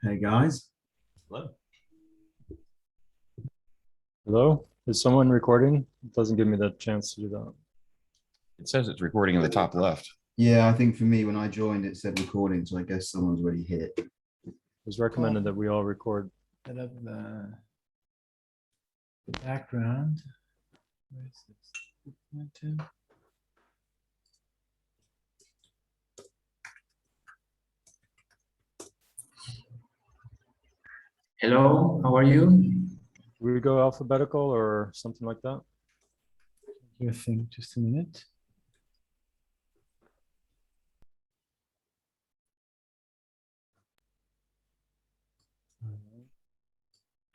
Hey guys. Hello. Hello? Is someone recording? It doesn't give me the chance to do that. It says it's recording in the top left. Yeah, I think for me, when I joined, it said recording, so I guess someone's already hit. It was recommended that we all record. Set up the background. Where is this? Hello, how are you? We go alphabetical or something like that? You think just a minute.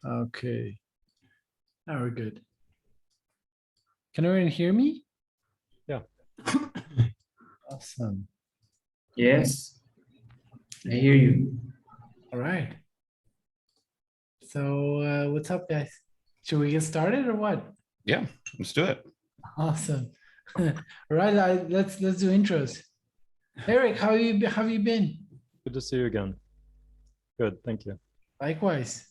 Okay. Now we're good. Can everyone hear me? Yeah. Awesome. Yes, I hear you. All right. So what's up, guys? Should we get started or what? Yeah, let's do it. Awesome. All right, let's do intros. Eric, how have you been? Good to see you again. Good, thank you. Likewise.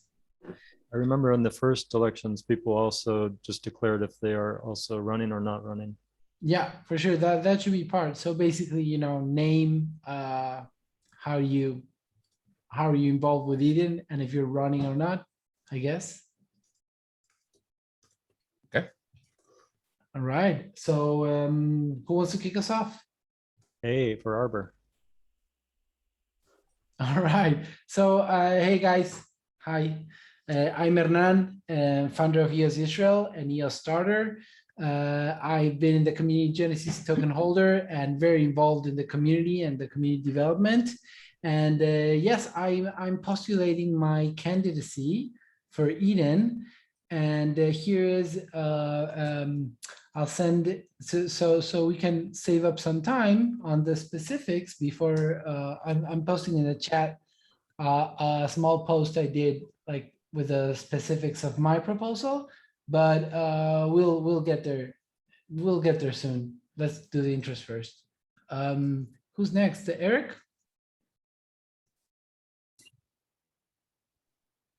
I remember in the first elections, people also just declared if they are also running or not running. Yeah, for sure. That should be part. So basically, name how you involved with Eden and if you're running or not, I guess. Okay. All right. So who wants to kick us off? Hey, for Arber. All right. So hey guys, hi. I'm Hernan, founder of EOS Israel and EOS starter. I've been in the community Genesis token holder and very involved in the community and the community development. And yes, I'm postulating my candidacy for Eden. And here is, I'll send it so we can save up some time on the specifics before I'm posting in the chat a small post I did like with the specifics of my proposal, but we'll get there. We'll get there soon. Let's do the interest first. Who's next? Eric?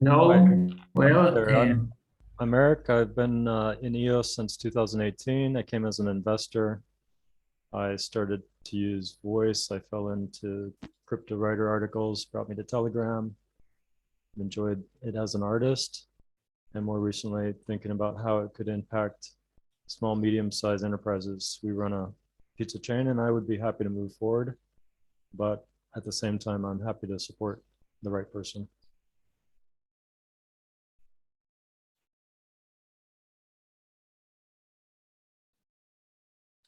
No, well, There, I'm Eric. I've been in EOS since 2018. I came as an investor. I started to use voice. I fell into crypto writer articles, brought me to Telegram. Enjoyed it as an artist, and more recently thinking about how it could impact small, medium-sized enterprises. We run a pizza chain and I would be happy to move forward, but at the same time, I'm happy to support the right person.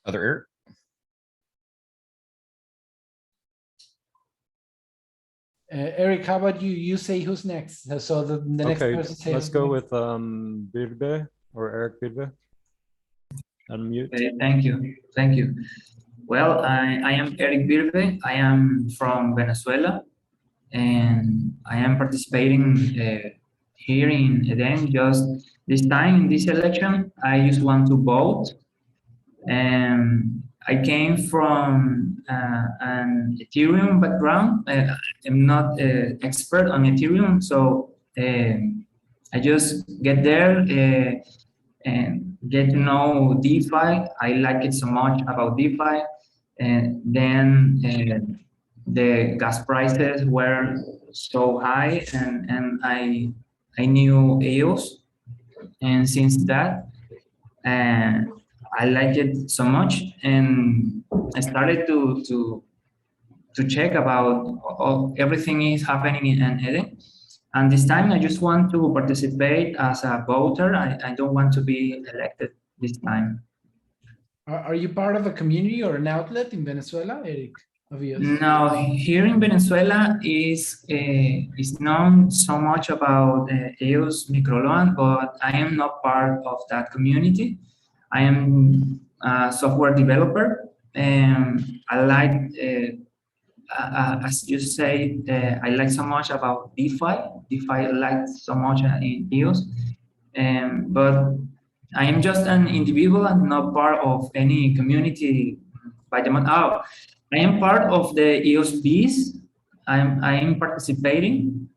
Other Eric? Eric, how about you? You say who's next. So the next Okay, person say let's who's go next. with Birbe or Eric Birbe. Unmute. thank you, thank you. Well, I am Eric Birbe. I am from Venezuela, and I am participating here in Eden. Just this time in this election, I just want to vote. And I came from an Ethereum background. I'm not an expert on Ethereum, so I just get there and get to know DeFi. I like it so much about DeFi. And then the gas prices were so high, and I knew EOS, and since that. I liked it so much, and I started to check about everything is happening in Eden. And this time, I just want to participate as a voter. I don't want to be elected this time. Are you part of a community or an outlet in Venezuela, Eric? Obvious. Now, here in Venezuela is known so much about EOS microloan, but I am not part of that community. I am a software developer, and I like, as you say, I like so much about DeFi. DeFi I like so much in EOS, but I am just an individual and not part of any community. By the oh, I am part of the EOS bees. I am participating,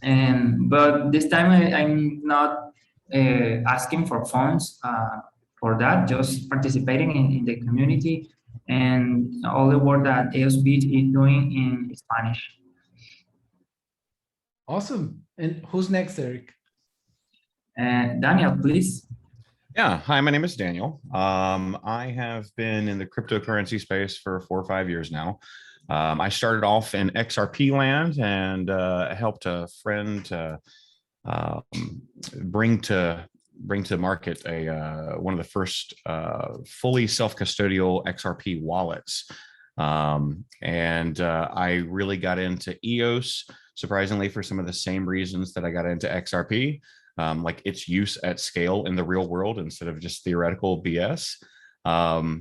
But this time I'm not asking for funds for that, just participating in the community and all the work that EOS Beat is doing in Spanish. Awesome. And who's next, Eric? Daniel, please. Yeah, hi, my name is Daniel. I have been in the cryptocurrency space for 4 or 5 years now. I started off in XRP land and helped a friend to bring to market one of the first fully self-custodial XRP wallets. I really got into EOS, surprisingly, for some of the same reasons that I got into XRP. Like its use at scale in the real world instead of just theoretical BS. I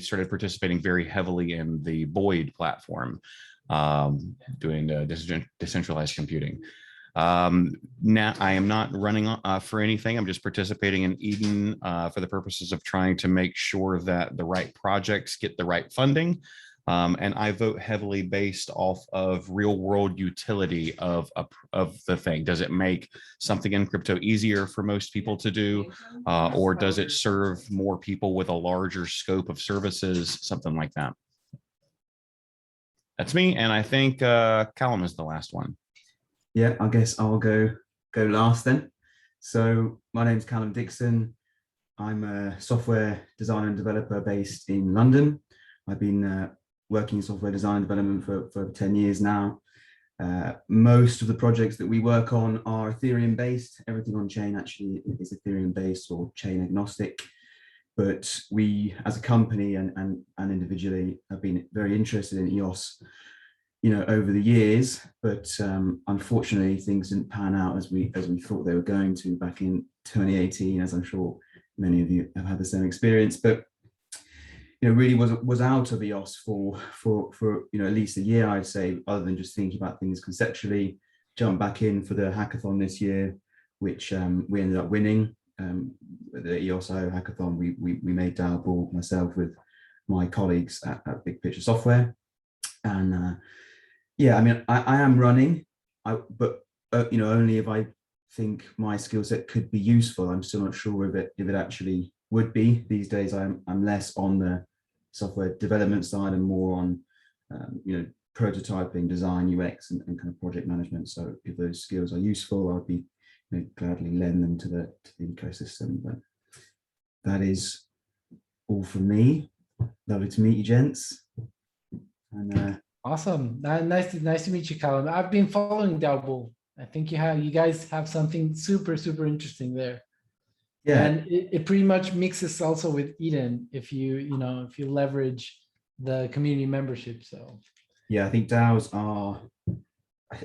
started participating very heavily in the Boyd platform, doing decentralized computing. Now I am not running for anything. I'm just participating in Eden for the purposes of trying to make sure that the right projects get the right funding. And I vote heavily based off of real world utility of the thing. Does it make something in crypto easier for most people to do? Or does it serve more people with a larger scope of services, something like that? That's me. And I think Callum is the last one. Yeah, I guess I'll go last then. So my name's Callum Dixon. I'm a software designer and developer based in London. I've been working in software design and development for 10 years now. Most of the projects that we work on are Ethereum based. Everything on chain actually is Ethereum based or chain agnostic. But we, as a company and individually, have been very interested in EOS, over the years. But unfortunately, things didn't pan out as we thought they were going to back in 2018, as I'm sure many of you have had the same experience. But really was out of EOS for at least a year, I'd say, other than just thinking about things conceptually. Jumped back in for the hackathon this year, which we ended up winning. The EOS.io hackathon, we made DAO myself with my colleagues at Big Picture Software. And I am running, but only if I think my skill set could be useful. I'm still not sure if it actually would be. These days I'm less on the software development side and more on prototyping, design, UX, and kind of project management. So if those skills are useful, I'd be gladly lend them to the ecosystem. But that is all from me. Lovely to meet you, gents. And awesome. Nice to meet you, Callum. I've been following DAO. I think you guys have something super interesting there. Yeah, and it pretty much mixes also with Eden if you leverage the community membership. So yeah, I think DAOs are.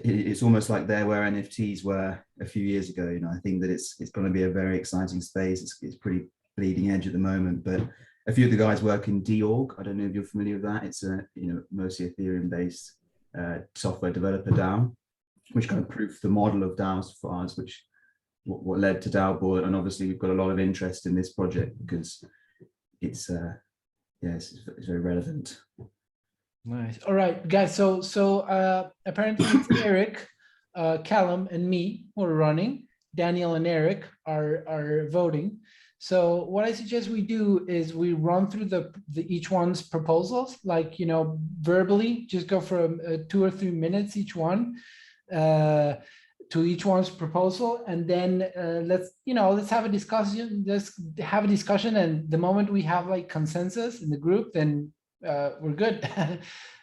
It's almost like they're where NFTs were a few years ago. I think that it's going to be a very exciting space. It's pretty bleeding edge at the moment. But a few of the guys work in DORG. I don't know if you're familiar with that. It's a mostly Ethereum based software developer DAO, which kind of proves the model of DAOs for us, which what led to DAO. And obviously we've got a lot of interest in this project because it's very relevant. Nice. All right, guys. So apparently it's Eric, Callum, and me who are running. Daniel and Eric are voting. So what I suggest we do is we run through the each one's proposals, like verbally, just go for 2 or 3 minutes each one. To each one's proposal, and then let's have a discussion. And the moment we have like consensus in the group, then we're good.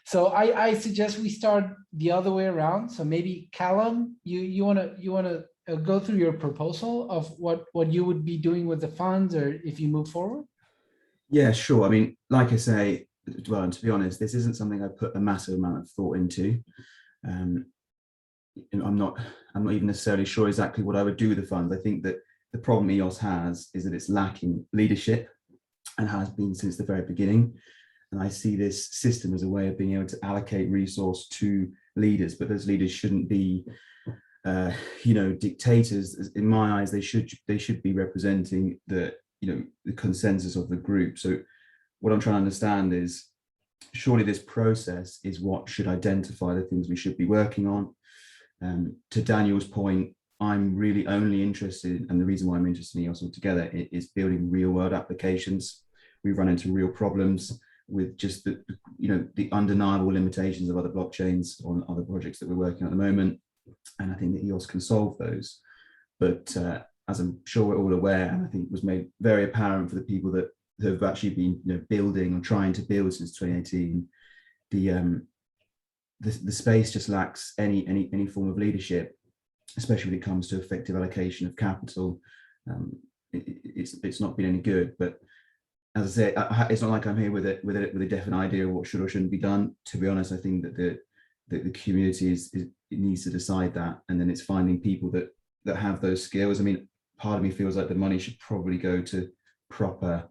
So I suggest we start the other way around. So maybe Callum, you wanna go through your proposal of what you would be doing with the funds, or if you move forward. Yeah, sure. I mean, like I say, well, and to be honest, this isn't something I put a massive amount of thought into. I'm not even necessarily sure exactly what I would do with the funds. I think that the problem EOS has is that it's lacking leadership and has been since the very beginning. And I see this system as a way of being able to allocate resource to leaders, but those leaders shouldn't be, dictators. In my eyes, they should be representing the consensus of the group. So what I'm trying to understand is, surely this process is what should identify the things we should be working on. To Daniel's point, I'm really only interested, and the reason why I'm interested in EOS altogether is building real world applications. We run into real problems with just the undeniable limitations of other blockchains on other projects that we're working on at the moment. And I think that EOS can solve those. But as I'm sure we're all aware, and I think was made very apparent for the people that have actually been building or trying to build since 2018, the space just lacks any form of leadership, especially when it comes to effective allocation of capital. It's not been any good. But as I say, it's not like I'm here with a definite idea of what should or shouldn't be done. To be honest, I think that the community it needs to decide that, and then it's finding people that have those skills. I mean, part of me feels like the money should probably go to proper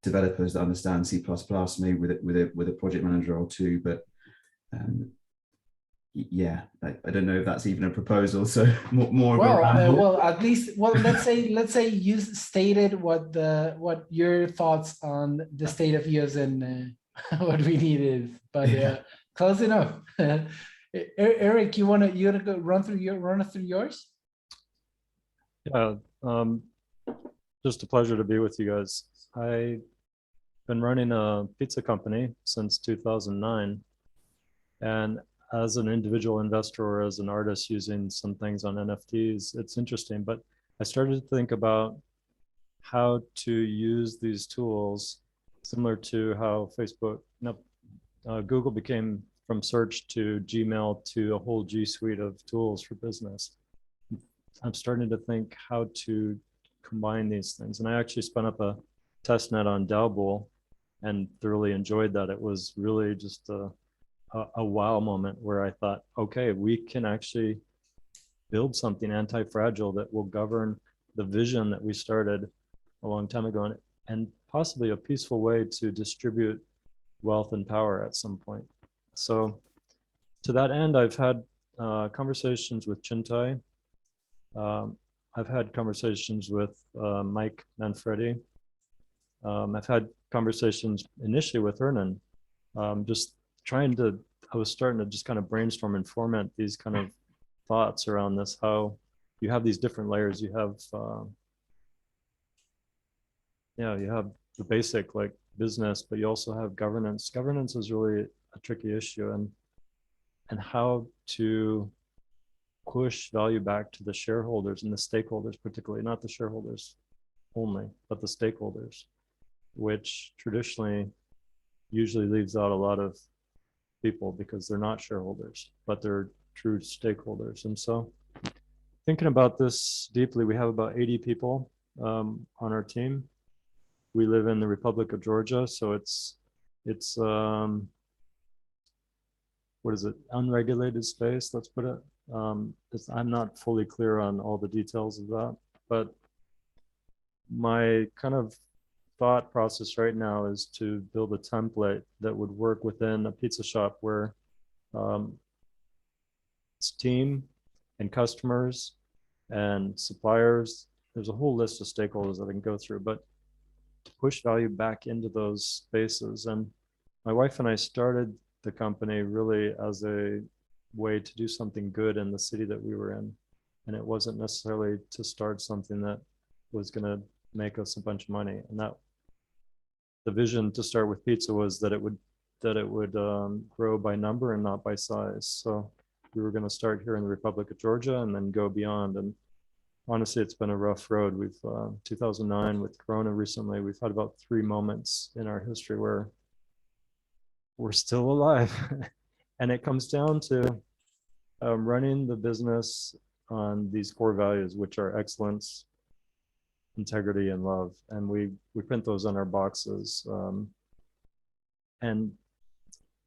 developers that understand C++, maybe with a project manager or two. But yeah, I don't know if that's even a proposal. So more Well, of a ramble. well, at least, well, let's say you stated what your thoughts on the state of EOS and what we need is, but close enough. Eric, you wanna go run us through yours? Yeah, just a pleasure to be with you guys. I've been running a pizza company since 2009, and as an individual investor or as an artist using some things on NFTs, it's interesting. But I started to think about how to use these tools, similar to how Google became from search to Gmail to a whole G Suite of tools for business. I'm starting to think how to combine these things. And I actually spun up a test net on Dalbool and thoroughly enjoyed that. It was really just a wow moment where I thought, okay, we can actually build something anti-fragile that will govern the vision that we started a long time ago, and possibly a peaceful way to distribute wealth and power at some point. So to that end, I've had conversations with Chintai. I've had conversations with Mike Manfredi. I've had conversations initially with Hernan, just I was starting to just kind of brainstorm and format these kind of thoughts around this, how you have these different layers. You have, you have the basic like business, but you also have governance. Governance is really a tricky issue, and how to push value back to the shareholders and the stakeholders, particularly, not the shareholders only, but the stakeholders, which traditionally usually leaves out a lot of people because they're not shareholders, but they're true stakeholders. And so thinking about this deeply, we have about 80 people on our team. We live in the Republic of Georgia, so it's what is it, unregulated space, let's put it. I'm not fully clear on all the details of that, but my kind of thought process right now is to build a template that would work within a pizza shop where it's team and customers and suppliers. There's a whole list of stakeholders that I can go through, but to push value back into those spaces. And my wife and I started the company really as a way to do something good in the city that we were in. And it wasn't necessarily to start something that was going to make us a bunch of money. And that the vision to start with pizza was that it would grow by number and not by size. So we were going to start here in the Republic of Georgia and then go beyond. And honestly, it's been a rough road. We've 2009 with Corona recently, we've had about 3 moments in our history where we're still alive. And it comes down to running the business on these core values, which are excellence, integrity, and love. And we print those on our boxes. And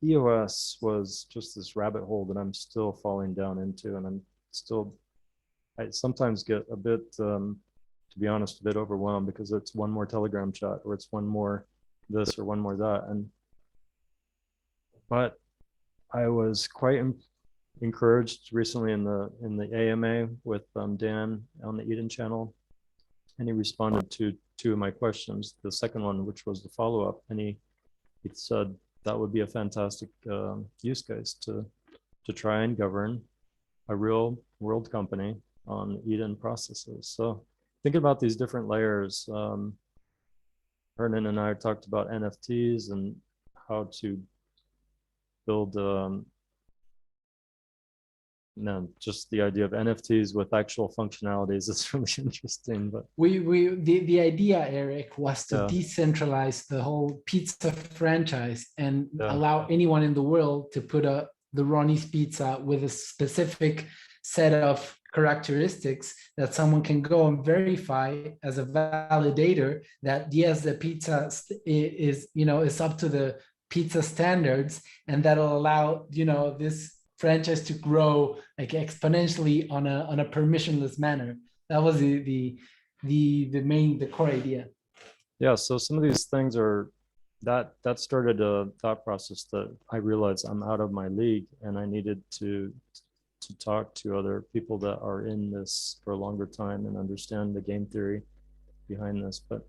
EOS was just this rabbit hole that I'm still falling down into. And I sometimes get a bit, to be honest, a bit overwhelmed because it's one more Telegram chat or it's one more this or one more that. But I was quite encouraged recently in the AMA with Dan on the Eden channel, and he responded to 2 of my questions. The second one, which was the follow-up, and he said that would be a fantastic use case to try and govern a real world company on Eden processes. So think about these different layers. Hernan and I talked about NFTs and how to build just the idea of NFTs with actual functionalities is really interesting. But the idea, Eric, was to Yeah. decentralize the whole pizza franchise and Yeah. allow anyone in the world to put the Ronnie's pizza with a specific set of characteristics that someone can go and verify as a validator that yes, the pizza is up to the pizza standards, and that'll allow this franchise to grow like exponentially on a permissionless manner. That was the core idea. Yeah, so some of these things are that started a thought process that I realized I'm out of my league, and I needed to talk to other people that are in this for a longer time and understand the game theory behind this. But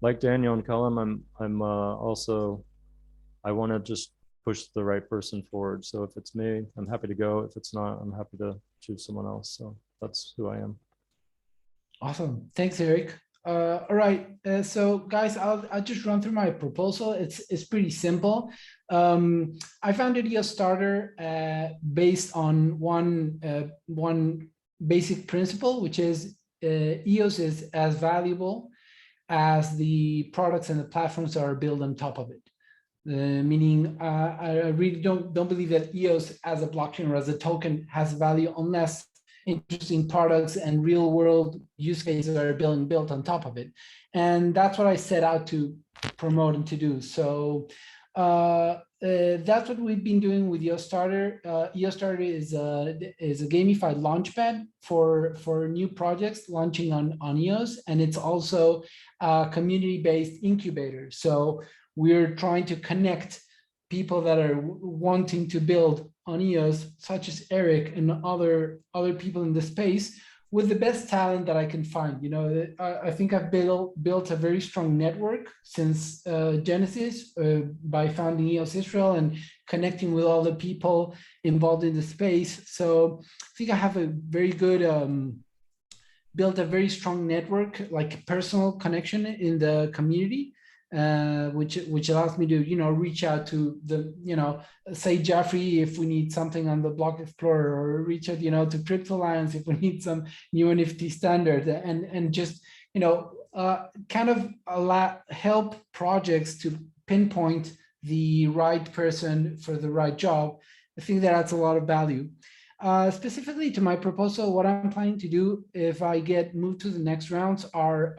like Daniel and Callum, I'm also, I want to just push the right person forward. So if it's me, I'm happy to go. If it's not, I'm happy to choose someone else. So that's who I am. Awesome. Thanks, Eric. All right. So guys, I'll just run through my proposal. It's pretty simple. I founded EOS Starter based on one basic principle, which is EOS is as valuable as the products and the platforms that are built on top of it. Meaning, I really don't believe that EOS as a blockchain or as a token has value unless interesting products and real world use cases are built on top of it. And that's what I set out to promote and to do. So that's what we've been doing with EOS Starter. EOS Starter is a gamified launchpad for new projects launching on EOS. And it's also a community-based incubator. So we're trying to connect people that are wanting to build on EOS, such as Eric and other people in the space, with the best talent that I can find. I think I've built a very strong network since Genesis by founding EOS Israel and connecting with all the people involved in the space. So I think I have a very good, built a very strong network, like personal connection in the community. Which allows me to reach out to the say Jeffrey if we need something on the Block Explorer, or reach out to Crypto Alliance if we need some new NFT standard, and just kind of help projects to pinpoint the right person for the right job. I think that adds a lot of value. Specifically to my proposal, what I'm planning to do if I get moved to the next rounds are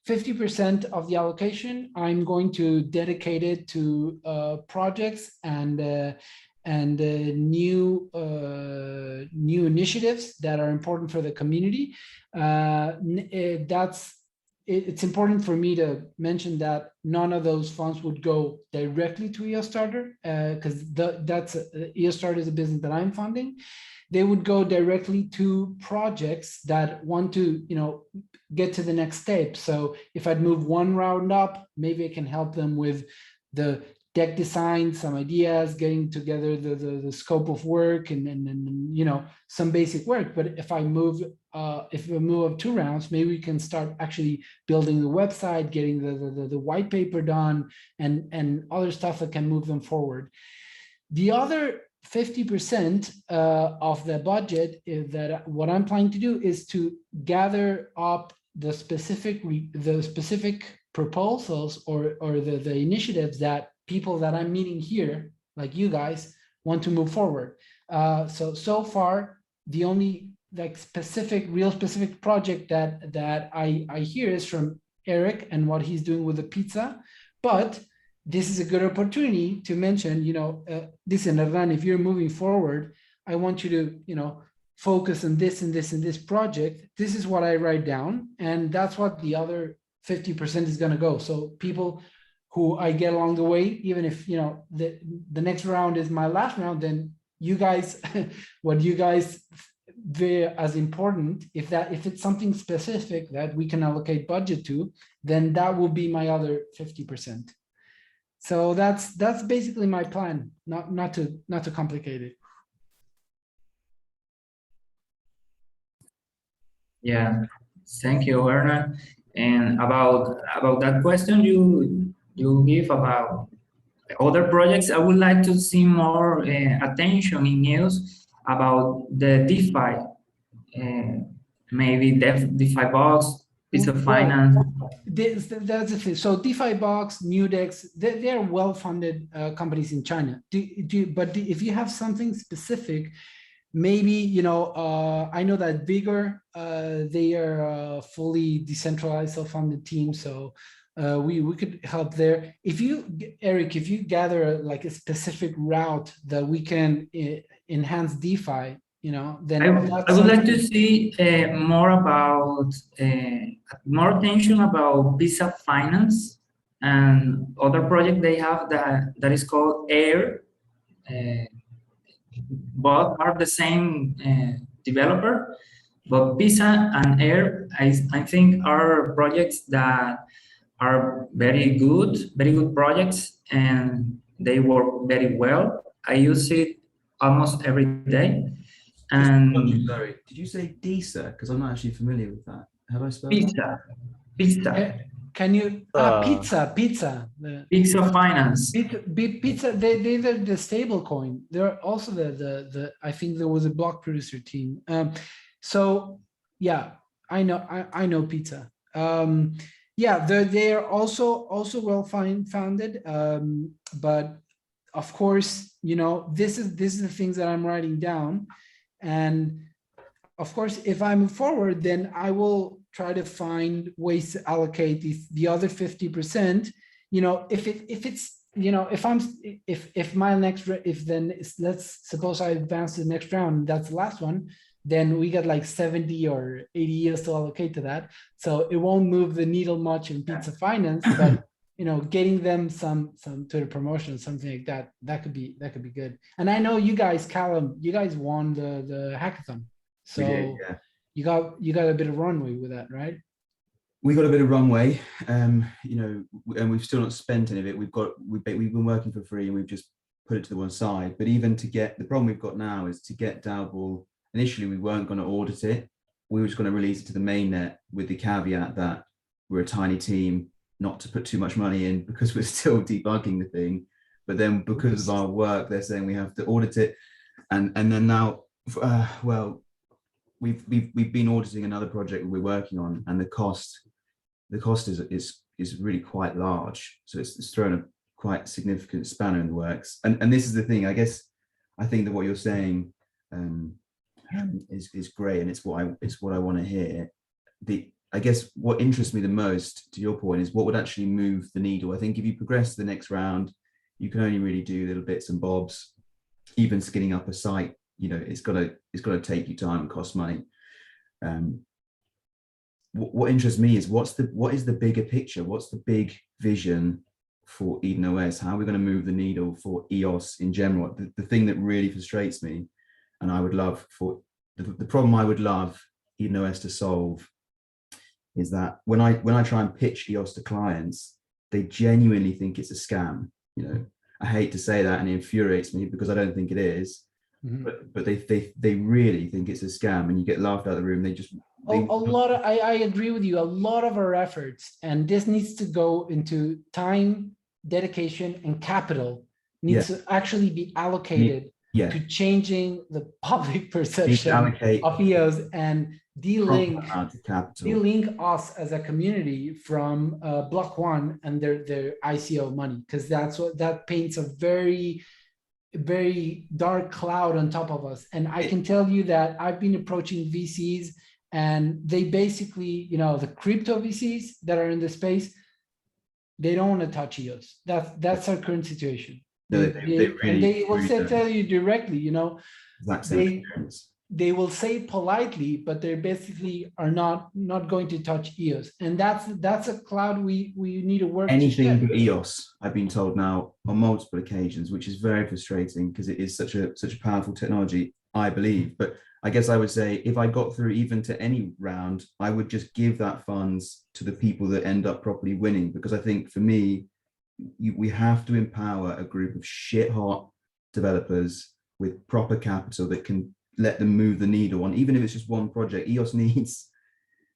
50% of the allocation I'm going to dedicate it to projects and new initiatives that are important for the community. It's important for me to mention that none of those funds would go directly to EOS Starter, because EOS Starter is a business that I'm funding. They would go directly to projects that want to get to the next step. So if I'd move one round up, maybe I can help them with the deck design, some ideas, getting together the scope of work and some basic work. But if I move up 2 rounds, maybe we can start actually building the website, getting the white paper done, and other stuff that can move them forward. The other 50% of the budget is that what I'm planning to do is to gather up the specific proposals or the initiatives that people that I'm meeting here, like you guys, want to move forward. So far, the only real specific project that I hear is from Eric and what he's doing with the pizza, but this is a good opportunity to mention, listen, Hernan, if you're moving forward, I want you to, focus on this and this and this project. This is what I write down, and that's what the other 50% is going to go. So people who I get along the way, even if, the next round is my last round, then you guys, what you guys view as important, if it's something specific that we can allocate budget to, then that will be my other 50%. So that's basically my plan, not to complicate it. Yeah, thank you, Hernan. And about that question you give about other projects, I would like to see more attention in news about the DeFi, maybe DeFi box, piece of Well, finance. That's the thing. So DeFi Box, Nudex, they're well-funded companies in China. If you have something specific, maybe, you know, I know that Vigor, they are a fully decentralized self-funded team. So we could help there. If you, Eric, if you gather like a specific route that we can enhance DeFi, you know, then I would like to see more about more attention about Visa Finance and other project they have that is called Air. Both are the same developer, but Visa and Air, I think are projects that are very good projects, and they work very well. I use it almost every day. And Sorry, did you say DISA? Because I'm not actually familiar with that. How do I spell that? Pizza, Can you pizza? Pizza Finance. Pizza, they're the stable coin. They're also the I think there was a block producer team. So yeah, I know Pizza. Yeah, they're also well founded. But of course, you know, this is the things that I'm writing down. And of course, if I move forward, then I will try to find ways to allocate the other 50%. You know, if it's, you know, if my next, let's suppose I advance to the next round, that's the last one, then we got like 70 or 80 years to allocate to that. So it won't move the needle much in Pizza Finance, but you know, getting them some to the promotion, something like that, that could be good. And I know you guys, Callum, you guys won the hackathon. So did, yeah. you got a bit of runway with that, right? We got a bit of runway, you know, and we've still not spent any of it. We've been working for free and we've just put it to the one side. But even to get, the problem we've got now is to get Dalball, initially we weren't going to audit it. We were just going to release it to the mainnet with the caveat that we're a tiny team, not to put too much money in because we're still debugging the thing. But then because of our work, they're saying we have to audit it. And then now, well, we've been auditing another project we're working on, and the cost is really quite large. So it's thrown a quite significant spanner in the works. And this is the thing, I guess, I think that what you're saying is great, and it's what I want to hear. I guess what interests me the most, to your point, is what would actually move the needle. I think if you progress to the next round, you can only really do little bits and bobs. Even skinning up a site, you know, it's got to take you time and cost money. What interests me is what is the bigger picture? What's the big vision for EdenOS? How are we going to move the needle for EOS in general? The thing that really frustrates me, and I would love for the problem I would love EdenOS to solve, is that when I try and pitch EOS to clients, they genuinely think it's a scam. You know, I hate to say that, and it infuriates me because I don't think it is. Mm-hmm. But they really think it's a scam, and you get laughed out of the room. I agree with you. A lot of our efforts, and this needs to go into time, dedication, and capital needs to actually be allocated to changing the public perception of EOS and de-link us as a community from Block One and their ICO money, because that paints a very dark cloud on top of us. And I can tell you that I've been approaching VCs, and they basically, you know, the crypto VCs that are in the space, they don't want to touch EOS. That's our current situation. They will tell you directly, you know, they will say politely, but they basically are not going to touch EOS. And that's a cloud we need to work. Anything but EOS, I've been told now on multiple occasions, which is very frustrating because it is such a powerful technology, I believe. But I guess I would say if I got through even to any round, I would just give that funds to the people that end up properly winning, because I think for me, we have to empower a group of shit hot developers with proper capital that can let them move the needle on, even if it's just one project. EOS needs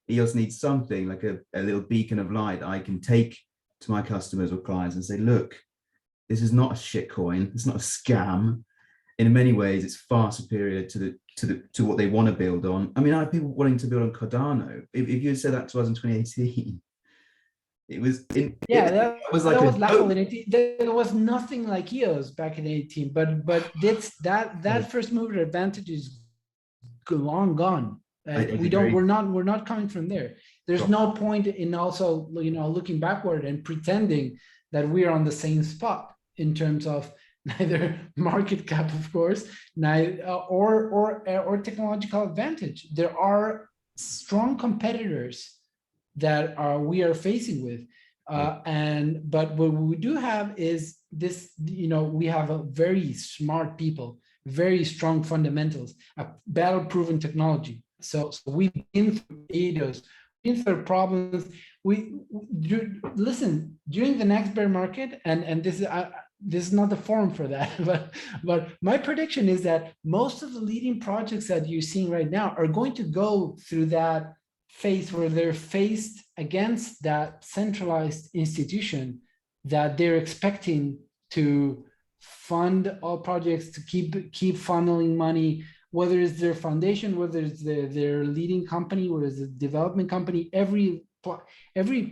EOS needs something like a little beacon of light I can take to my customers or clients and say, look, this is not a shit coin. It's not a scam. In many ways, it's far superior to what they want to build on. I mean, I have people wanting to build on Cardano. If you had said that to us in 2018, it was that was like that was laughable in 18. There was nothing like EOS back in 18, but that first mover advantage is long gone. We're not coming from there. There's no point in also, looking backward and pretending that we're on the same spot in terms of neither market cap, of course, neither or technological advantage. There are strong competitors that we are facing with, but what we do have is this. We have a very smart people, very strong fundamentals, a battle-proven technology. So we've been through EOS, been through problems. Listen, during the next bear market, and this is not the forum for that, but my prediction is that most of the leading projects that you're seeing right now are going to go through that phase where they're faced against that centralized institution that they're expecting to fund all projects, to keep funneling money, whether it's their foundation, whether it's their leading company, whether it's a development company. Every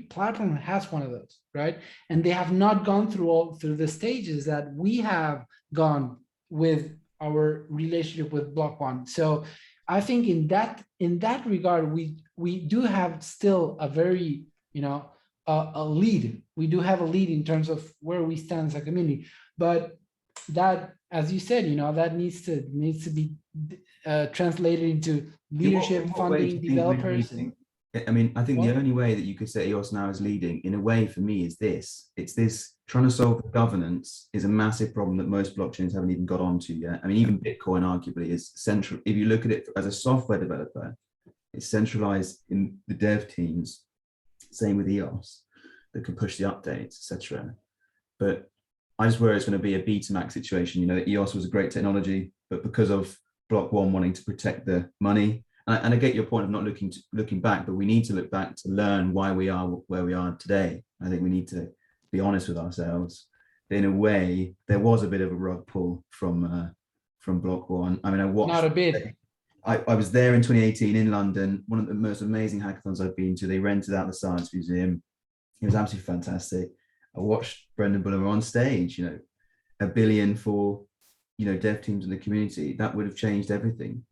platform has one of those, right? And they have not gone through the stages that we have gone with our relationship with Block One. So I think in that regard, we do have still a very, a lead. We do have a lead in terms of where we stand as a community. But that, as you said, that needs to be translated into leadership, funding, developers. I mean, I think What? the only way that you could say EOS now is leading, in a way, for me, is this. It's this trying to solve the governance is a massive problem that most blockchains haven't even got onto yet. I mean, even Bitcoin arguably is central. If you look at it as a software developer, it's centralized in the dev teams. Same with EOS, that can push the updates, etc. But I just worry it's going to be a Betamax situation. EOS was a great technology, but because of Block One wanting to protect the money, and I get your point of not looking back, but we need to look back to learn why we are where we are today. I think we need to be honest with ourselves. In a way, there was a bit of a rug pull from Block One. I mean, I watched. Not a bit. I was there in 2018 in London, one of the most amazing hackathons I've been to. They rented out the Science Museum. It was absolutely fantastic. I watched Brendan Bullimer on stage, $1 billion for, dev teams in the community. That would have changed everything.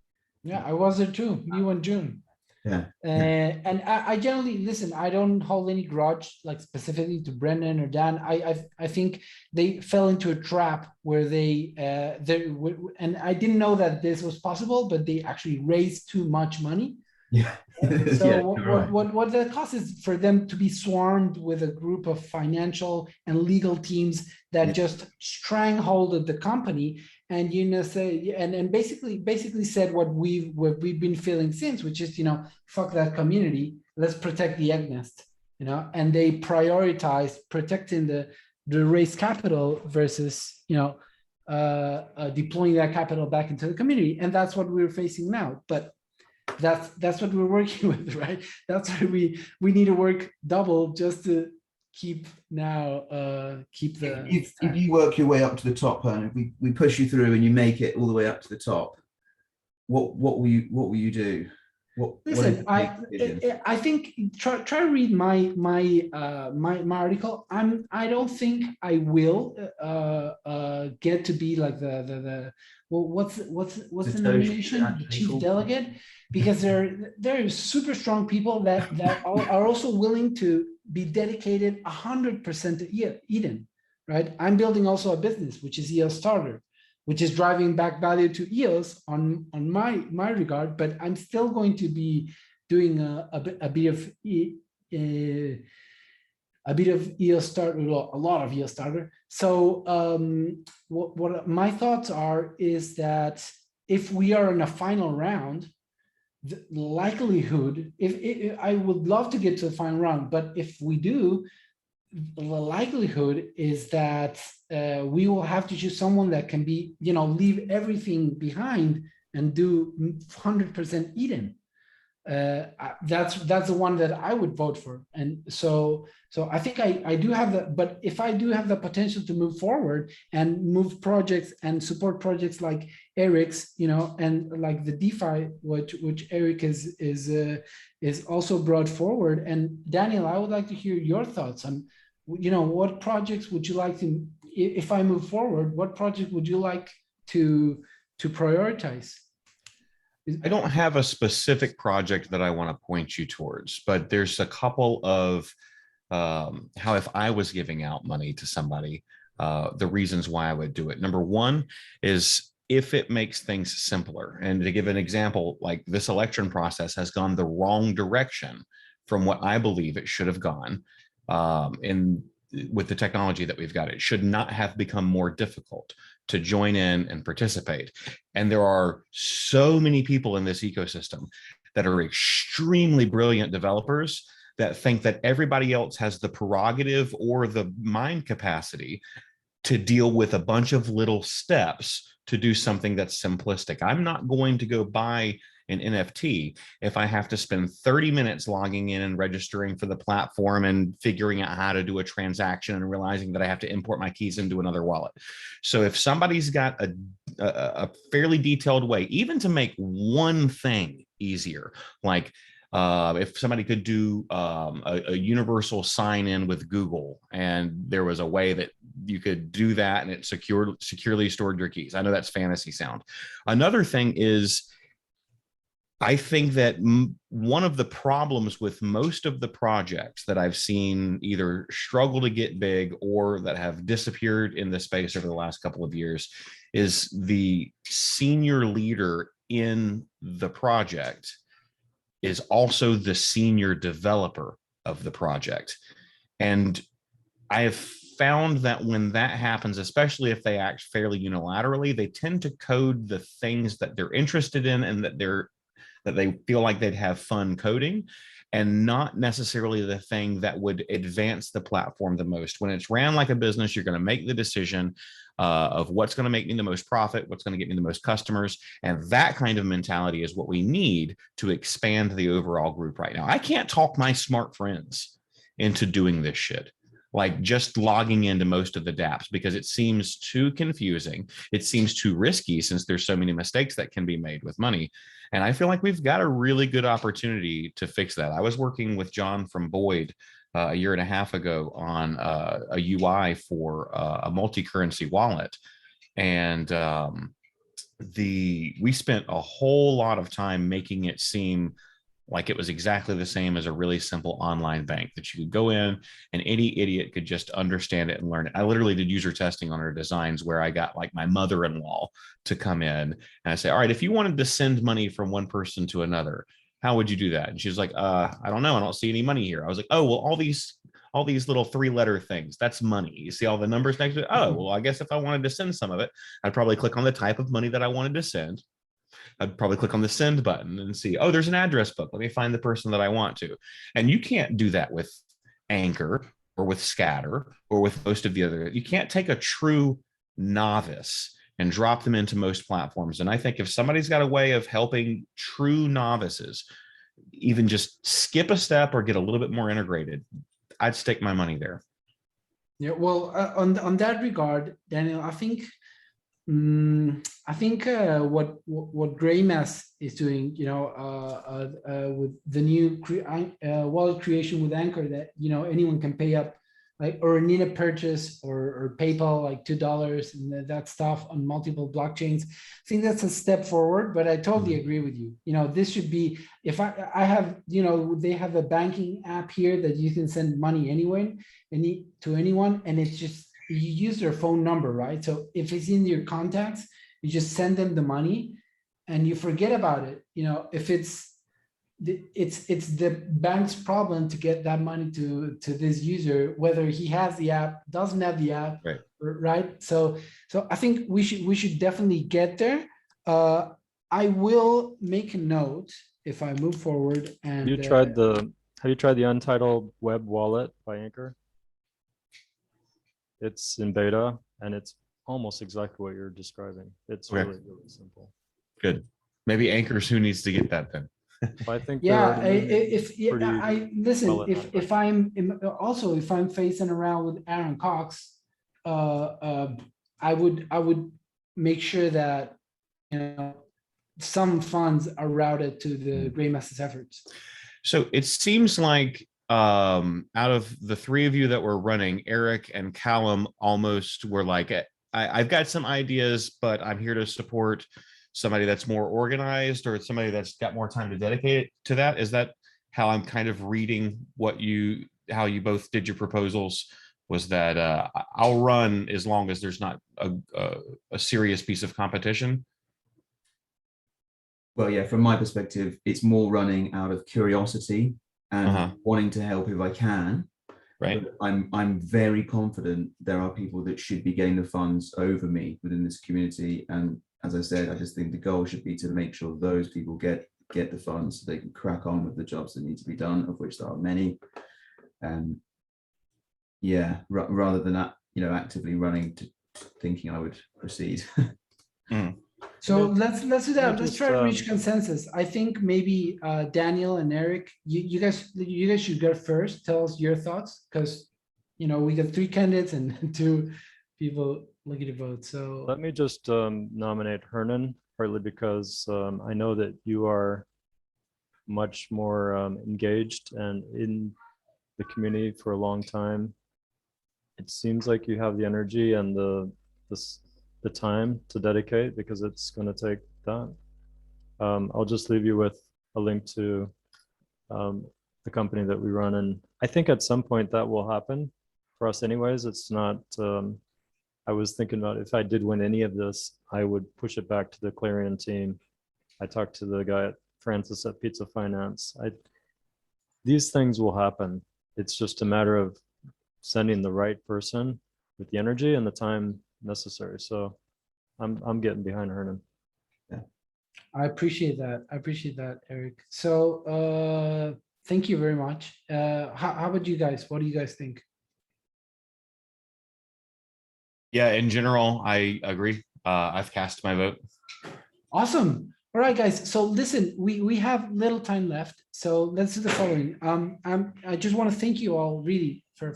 Yeah, I was there too, you and June. Yeah. And I generally, listen, I don't hold any grudge, like specifically to Brendan or Dan. I think they fell into a trap where and I didn't know that this was possible, but they actually raised too much money. Yeah. So Yeah, what the cost is for them to be swarmed with a group of financial and legal teams that just stranglehold the company, and say and basically said what we've been feeling since, which is fuck that community, let's protect the egg nest, and they prioritize protecting the raised capital versus deploying that capital back into the community, and that's what we're facing now. But that's what we're working with, right? That's why we need to work double just to keep the. if you work your way up to the top, and if we push you through and you make it all the way up to the top, what will you do? Listen, I think try to read my article. I don't think I will get to be like what's the nomination? The chief delegate, because they're super strong people that are also willing to be dedicated 100% to Eden, right? I'm building also a business, which is EOS Starter, which is driving back value to EOS on my regard, but I'm still going to be doing a bit of EOS Starter, a lot of EOS Starter. So what my thoughts is that if we are in a final round, the likelihood, if I would love to get to the final round, but if we do, the likelihood is that we will have to choose someone that can be, leave everything behind and do 100% Eden. that's the one that I would vote for. And so I think I do have the, but if I do have the potential to move forward and move projects and support projects like Eric's, you know, and like the DeFi, which Eric is also brought forward. And Daniel, I would like to hear your thoughts on, you know, what projects would you like to, if I move forward, what project would you like to prioritize? I don't have a specific project that I want to point you towards, but there's a couple of how if I was giving out money to somebody, the reasons why I would do it. Number one is if it makes things simpler. And to give an example, like this election process has gone the wrong direction from what I believe it should have gone with the technology that we've got. It should not have become more difficult to join in and participate. And there are so many people in this ecosystem that are extremely brilliant developers that think that everybody else has the prerogative or the mind capacity to deal with a bunch of little steps to do something that's simplistic. I'm not going to go buy an NFT if I have to spend 30 minutes logging in and registering for the platform and figuring out how to do a transaction and realizing that I have to import my keys into another wallet. So if somebody's got a fairly detailed way, even to make one thing easier, like if somebody could do a universal sign in with Google, and there was a way that you could do that and it securely stored your keys. I know that's fantasy sound. Another thing is, I think that one of the problems with most of the projects that I've seen either struggle to get big or that have disappeared in the space over the last couple of years is the senior leader in the project is also the senior developer of the project. And I have found that when that happens, especially if they act fairly unilaterally, they tend to code the things that they're interested in and that they feel like they'd have fun coding, and not necessarily the thing that would advance the platform the most. When it's ran like a business, you're going to make the decision of what's going to make me the most profit, what's going to get me the most customers. And that kind of mentality is what we need to expand the overall group right now. I can't talk my smart friends into doing this shit, like just logging into most of the dApps, because it seems too confusing. It seems too risky since there's so many mistakes that can be made with money. And I feel like we've got a really good opportunity to fix that. I was working with John from Boyd a year and a half ago on a UI for a multi-currency wallet. And we spent a whole lot of time making it seem like it was exactly the same as a really simple online bank that you could go in and any idiot could just understand it and learn it. I literally did user testing on our designs where I got like my mother-in-law to come in and I say, all right, if you wanted to send money from one person to another, how would you do that? And she's like, I don't know. I don't see any money here. I was like, oh, well, all these little 3-letter things, that's money. You see all the numbers next to it? Oh, well, I guess if I wanted to send some of it, I'd probably click on the type of money that I wanted to send. I'd probably click on the send button and see, oh, there's an address book. Let me find the person that I want to. And you can't do that with Anchor or with Scatter or with most of the other. You can't take a true novice and drop them into most platforms. And I think if somebody's got a way of helping true novices even just skip a step or get a little bit more integrated, I'd stake my money there. Yeah, well, on that regard, Daniel, I think what Greymass is doing, you know, with the new wallet creation with Anchor, that, you know, anyone can pay up, like, or need a purchase or PayPal like $2 and that stuff on multiple blockchains. I think that's a step forward, but I totally agree with you. You know, this should be, if I have, you know, they have a banking app here that you can send money anywhere, to anyone, and it's just, you use their phone number, right? So if it's in your contacts, you just send them the money and you forget about it. You know, if it's the bank's problem to get that money to this user, whether he has the app, doesn't have the app, right? So I think we should definitely get there. I will make a note if I move forward. And have you tried the Untitled Web Wallet by Anchor? It's in beta and it's almost exactly what you're describing. It's really, really simple. Good. Maybe Anchor's who needs to get that then. I think they're Yeah, already moving if yeah, pretty I listen, well in that if also if I'm facing around with Aaron Cox, I would make sure that, you know, some funds are routed to the Gray Masses efforts. So it seems like out of the three of you that were running, Eric and Callum almost were like, I've got some ideas, but I'm here to support somebody that's more organized or somebody that's got more time to dedicate to that. Is that how I'm kind of reading how you both did your proposals? Was that I'll run as long as there's not a serious piece of competition? Well, yeah, from my perspective, it's more running out of curiosity and wanting to help if I can. Right. But I'm very confident there are people that should be getting the funds over me within this community. And as I said, I just think the goal should be to make sure those people get the funds so they can crack on with the jobs that need to be done, of which there are many. Yeah, rather than that, you know, actively running to thinking I would proceed. So let's do that. Let's just, try to reach consensus. I think maybe Daniel and Eric, you guys should go first. Tell us your thoughts, because, you know, we got 3 candidates and 2 people looking to vote. So Let me just nominate Hernan, partly because I know that you are much more engaged and in the community for a long time. It seems like you have the energy and the time to dedicate, because it's going to take that. I'll just leave you with a link to the company that we run, and I think at some point that will happen for us anyways. It's not, I was thinking about if I did win any of this, I would push it back to the Clarion team. I talked to the guy at Francis at Pizza Finance. These things will happen. It's just a matter of sending the right person with the energy and the time necessary. So I'm getting behind Hernan. Yeah, I appreciate that. Eric. So thank you very much. How about you guys? What do you guys think? Yeah, in general, I agree. I've cast my vote. Awesome. All right, guys. So listen, we have little time left. So let's do the following. I just want to thank you all really for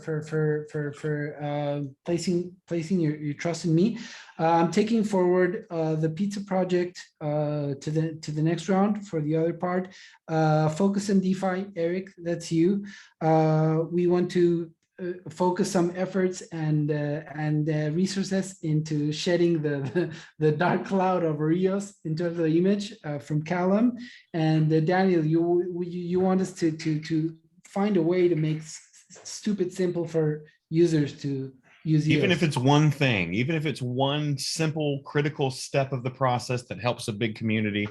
placing your trust in me. I'm taking forward the pizza project to the next round for the other part. Focus on DeFi, Eric, that's you. We want to focus some efforts and resources into shedding the dark cloud over EOS in terms of the image from Callum. And Daniel, you want us to find a way to make stupid simple for users to use EOS. Even if it's one thing, even if it's one simple critical step of the process that helps a big community,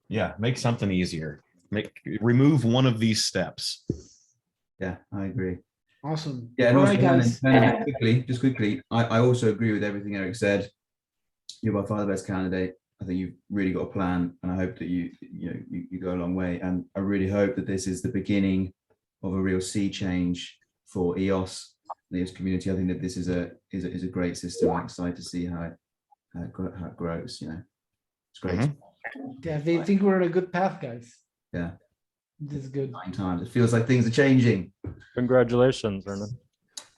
yeah, make something easier. Remove one of these steps. Yeah, I agree. Awesome. Yeah, and all also, right, guys. just quickly, I also agree with everything Eric said. You're by far the best candidate. I think you've really got a plan, and I hope that you go a long way. And I really hope that this is the beginning of a real sea change for EOS, the EOS community. I think that this is a great system. I'm excited to see how it grows. You know, it's great. Yeah, they think we're on a good path, guys. Yeah. This is good. 9 times. It feels like things are changing. Congratulations, Hernan.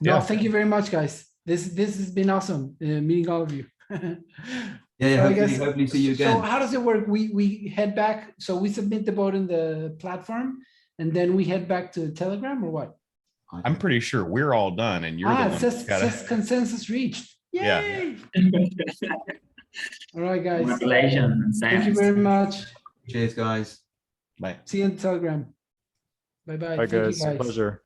No, Yeah. thank you very much, guys. This has been awesome meeting all of you. Yeah, All right, hopefully see you again. So how does it work? We head back. So we submit the vote in the platform, and then we head back to Telegram, or what? I'm pretty sure we're all done, and you're the It one says, that's says consensus reached. Yay! Yeah. All right, guys. Congratulations. Thank you very much. Cheers, guys. Bye. See you in Telegram. Bye-bye. Bye, Thank you, guys. guys. Pleasure.